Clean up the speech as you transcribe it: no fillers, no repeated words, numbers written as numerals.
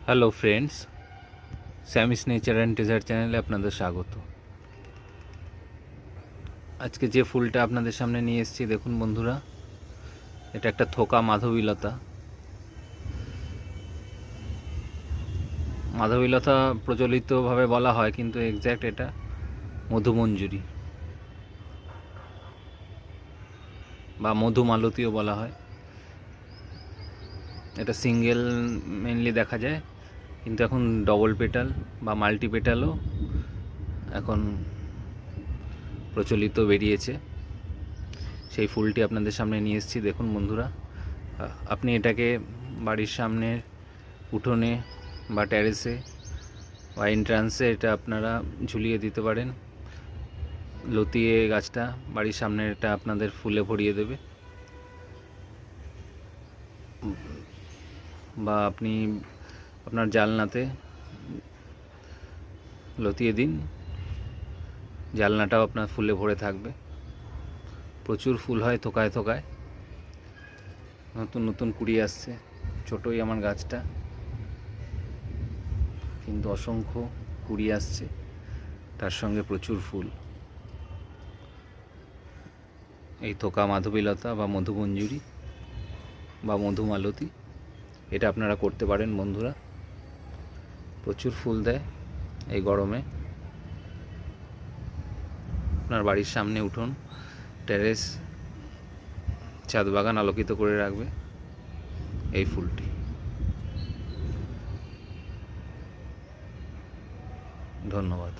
Hello friends, Sammy's nature and desert চ্যানেলে আপনাদের স্বাগত। আজকে যে ফুলটা আপনাদের সামনে নিয়ে এসেছি দেখুন বন্ধুরা, এটা একটা থোকা মাধবীলতা। মাধবীলতা প্রচলিতভাবে বলা হয়, কিন্তু এক্স্যাক্ট এটা মধুমঞ্জুরি বা মধুমালতীও বলা হয়। এটা সিঙ্গেল মেনলি দেখা যায়, কিন্তু এখন ডবল পেটাল বা মাল্টি পেটালও এখন প্রচলিত বেরিয়েছে। সেই ফুলটি আপনাদের সামনে নিয়ে এসেছি দেখুন বন্ধুরা। আপনি এটাকে বাড়ির সামনে উঠোনে বা ট্যারেসে বা এন্ট্রান্সে এটা আপনারা ঝুলিয়ে দিতে পারেন। লতিয়ে গাছটা বাড়ির সামনে এটা আপনাদের ফুলে ভরিয়ে দেবে। বা আপনি আপনার জালনাতে লতিয়ে দিন, জালনাটাও আপনার ফুলে ভরে থাকবে। প্রচুর ফুল হয় থোকায় থোকায়, নতুন নতুন কুড়ি আসছে। ছোটোই আমার গাছটা, কিন্তু অসংখ্য কুড়ি আসছে, তার সঙ্গে প্রচুর ফুল। এই থোকা মাধবীলতা বা মধুমঞ্জুরি বা মধুমালতী, এটা আপনারা করতে পারেন বন্ধুরা। প্রচুর ফুল দেয় এই গরমে। আপনার বাড়ির সামনে উঠোন, টেরেস, ছাদ বাগান আলোকিত করে রাখবে এই ফুলটি। ধন্যবাদ।